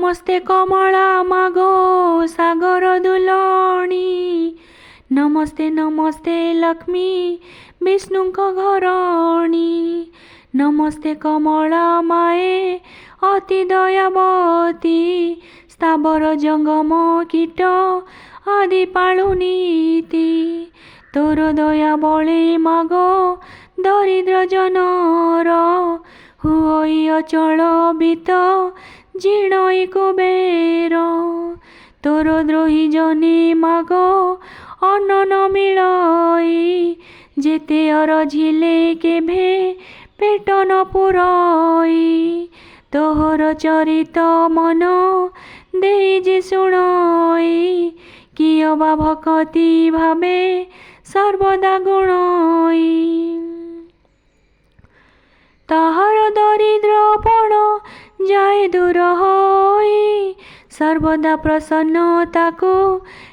नमस्ते कमला मागो सागर दुलणी। नमस्ते नमस्ते लक्ष्मी विष्णुको घरणी। नमस्ते कमला माए अति दयावती। स्थावर जंगम कीट आदि पालु नीति। तोर दया बले मागो दरिद्र जनर। हुई अचल बीत जीर्णई कुबेर। तोर द्रोही जने मागो अन्न न मिलई। जेते अरझिले केभे पेट न पुरई। तोहर चरित मन देई जे शुणई। किय बा भक्ति भावे सर्वदा गुणई। ताहार दरिद्रपण जाए दूर होई। सर्वदा प्रसन्नताको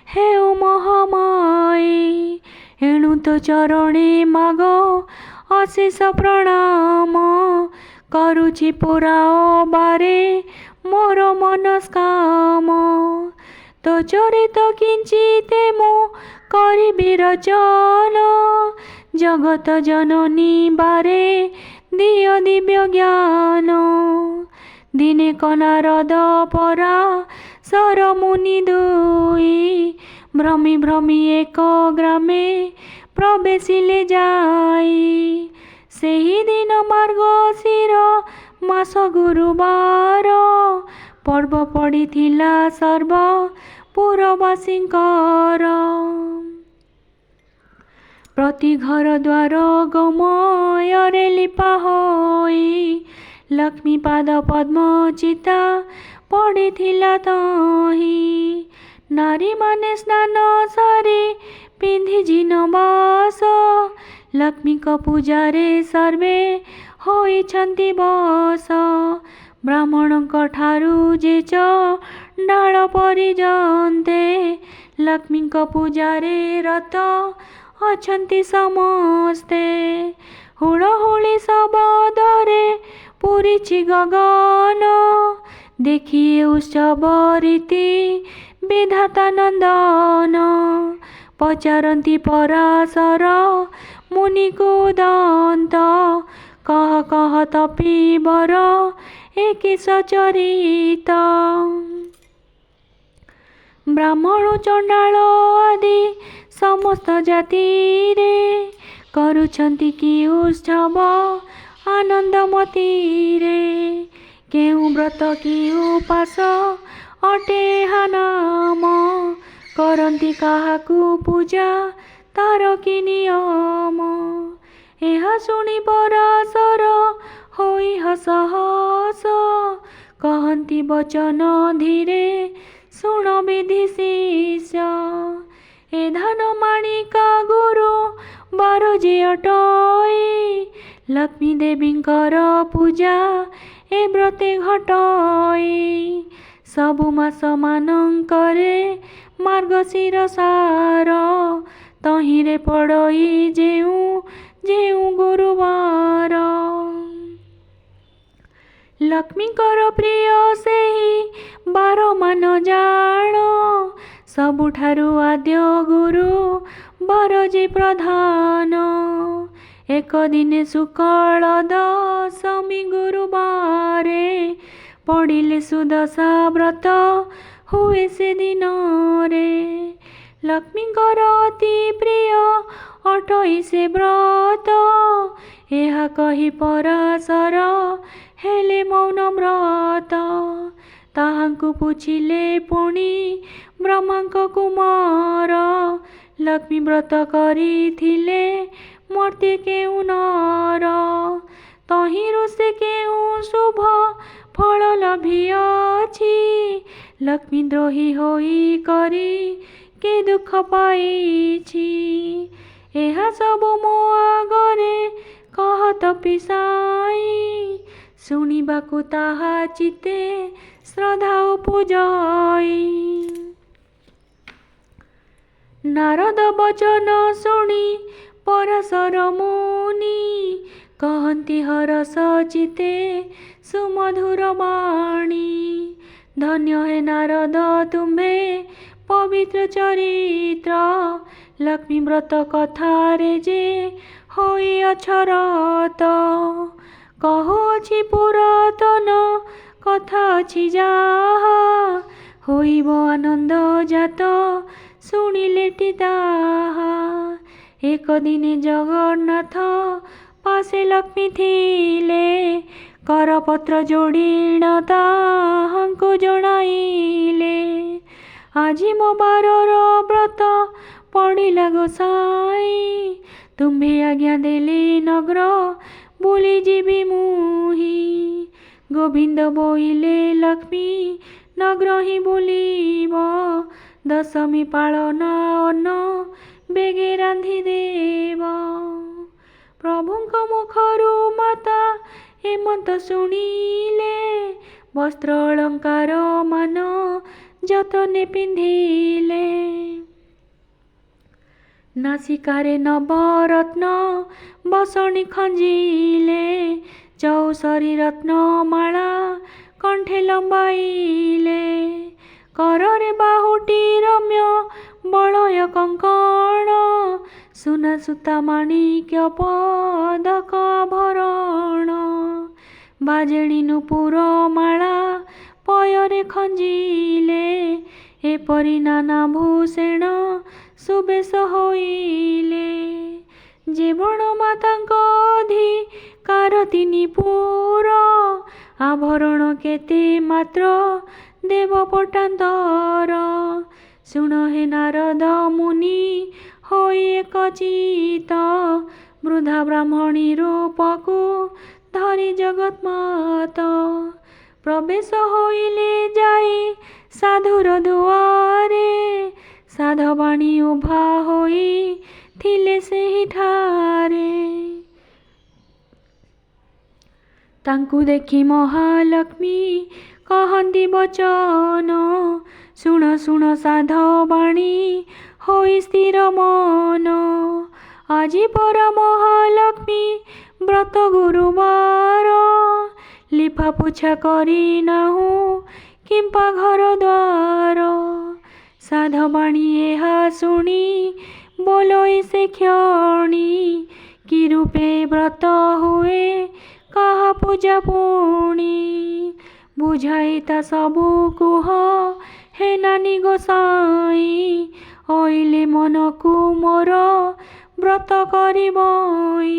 हेउ महामाई। एणु तो चरणे मागो अशेष प्रणाम। करुछि पुराओ बारे मोर मनस्काम। तो चरित किंचिते मु करिबि रचन। जगत जननी बारे दिय दिव्य ज्ञान। दिने कनारद परा सर मुनि दुई। भ्रमी भ्रमी एक ग्रामे प्रवेशिले जाई। सेही दिन मार्गशीर मास गुरुबार। पर्व पड़िथिला सर्व पुरवासींकर। प्रति घर द्वार गमୟରେ लिपा होई। लक्ष्मी पाद पद्म चिता पड़िथिला तही। नारी माने स्नान सारी पिंधि जिनवास। लक्ष्मी को पूजारे सर्वे होइछन्ति बस। ब्राह्मण ठारू जे चंडाल परिजन्ते। लक्ष्मी को पूजारे रत अछन्ति समस्ते। हुड़हुड़ी शबदरे पूरिछि गगन। देखिए उत्सव रीति विधाता नंदन। पचारन्ति पराशर मुनि कुदंत। कह कह तपीबर एकी सचरित। ब्राह्मण चंडाल आदि समस्त जाति रे करुछन्ति कि उत्सव आनंदमती रे। केउ व्रत कि उपास अटे हा नाम। करन्ति काहाकु पूजा तार कि नियम। एहा सुनि पराशर होई हस हस। कहन्ति वचन धीरे शुण विधि शिष्य। ए धन माणिका गुरु बार जे अटई। लक्ष्मी देवींकर पूजा ए व्रते घटई। सबु मास मानंकरे मार्गशीर सार। तहिरे पड़ई जेउ जेउ गुरुवार। लक्ष्मीकर प्रिय सेही बार मान जाण। सबुठारु आद्य गुरु बर जे प्रधान। एक दिने शुक्ल दशमी गुरुवारे। पड़िले सुदशा व्रत हुए से दिन रे। लक्ष्मीकर अति प्रिय अटई से व्रत। एहा कही पराशर हेले मौन व्रत। ताहांकु पुछिले पुणी ब्रह्मांक कुमार। लक्ष्मी व्रत करिथिले मर्त्य केउ नर। तहिरु से केउ शुभ फल लभिअछि। लक्ष्मी द्रोही होई करी के दुख पाइछि। एहा सबु मो आगरे कहत पिसाई। शुणिबाकु ताहा चिते श्रद्धा पूजई। नारद वचन शुणी पराशर मुनि। कहन्ति हरस चिते सुमधुर वाणी। ଧନ୍ୟ ହେ ନାରଦ ତୁମ୍ଭେ ପବିତ୍ର ଚରିତ୍ର, ଲକ୍ଷ୍ମୀ ବ୍ରତ କଥାରେ ଯେ ହୋଇଅଛ ରତ। କହୁଅଛି ପୁରାତନ କଥା ଅଛି ଯାହା, ହୋଇବ ଆନନ୍ଦ ଜାତ ଶୁଣିଲେଟି ତାହା। ଏକ ଦିନେ ଜଗନ୍ନାଥ ପାଶେ ଲକ୍ଷ୍ମୀ ଥିଲେ, କରପତ୍ର ଯୋଡ଼ିଣ ତାହାଙ୍କୁ ଜଣାଇଲେ। ଆଜି ମୋ ବାରର ବ୍ରତ ପଡ଼ିଲା ଗୋସାଇଁ, ତୁମ୍ଭେ ଆଜ୍ଞା ଦେଲେ ନଗ୍ର ବୁଲିଯିବି ମୁହିଁ। ଗୋବିନ୍ଦ ବୋଇଲେ ଲକ୍ଷ୍ମୀ ନଗ୍ର ହିଁ ବୁଲିବ, ଦଶମୀ ପାଳନ ଅନ୍ନ ବେଗେ ରାନ୍ଧିଦେବ। ପ୍ରଭୁଙ୍କ ମୁଖରୁ ମାତା ହେମନ୍ତ ଶୁଣିଲେ, ବସ୍ତ୍ର ଅଳଙ୍କାର ମାନ ଯତନେ ପିନ୍ଧିଲେ। ନାସିକାରେ ନବରତ୍ନ ବସଣି ଖଞ୍ଜିଲେ, ଚଉଷରୀ ରତ୍ନମାଳା କଣ୍ଠେ ଲମ୍ବାଇଲେ। କରରେ ବାହୁଟି ରମ୍ୟ ବଳୟ କଙ୍କଣ, ସୁନା ସୂତା ମାଣିକ୍ୟ ପଦକ ଆଭରଣ। ବାଜେଣୀ ନୂପୁର ମାଳା ପୟରେ ଖଞ୍ଜିଲେ, ଏପରି ନାନା ଭୂଷଣ ସୁବେଶ ହୋଇଲେ। ଯେ ବଣ ମାତାଙ୍କ ଅଧିକାର ତିନି ପୁର, ଆଭରଣ କେତେ ମାତ୍ର ଦେବ ପଟାନ୍ତର। ଶୁଣ ହେ ନାରଦ ମୁନି ହୋଇ ଏକ ଚିତ, ବୃଦ୍ଧା ବ୍ରାହ୍ମଣୀ ରୂପକୁ ଧରି ଜଗନ୍ମାତ। ପ୍ରବେଶ ହୋଇଲେ ଯାଇ ସାଧୁର ଦୁଆରେ, ସାଧବାଣୀ ଉଭା ହୋଇ ଥିଲେ ସେହିଠାରେ। ତାଙ୍କୁ ଦେଖି ମହାଲକ୍ଷ୍ମୀ କହନ୍ତି ବଚନ, ଶୁଣ ଶୁଣ ସାଧବାଣୀ ହୋଇ ସ୍ଥିର ମନ। ଆଜି ପରା ମହାଲକ୍ଷ୍ମୀ ବ୍ରତ ଗୁରୁବାର, ଲିପା ପୋଛା କରି ନାହୁଁ କିମ୍ପା ଘର ଦ୍ୱାର। ସାଧବାଣୀ ଏହା ଶୁଣି ବୋଲୋଇ ସେ କ୍ଷଣି, କି ରୂପେ ବ୍ରତ ହୁଏ କାହା ପୂଜା ପୁଣି। ବୁଝାଇ ତା ସବୁ କୁହ ହେ ନାନୀ ଗୋସାଇଁ, ଅଇଲେ ମନକୁ ମୋର ବ୍ରତ କରିବଇଁ।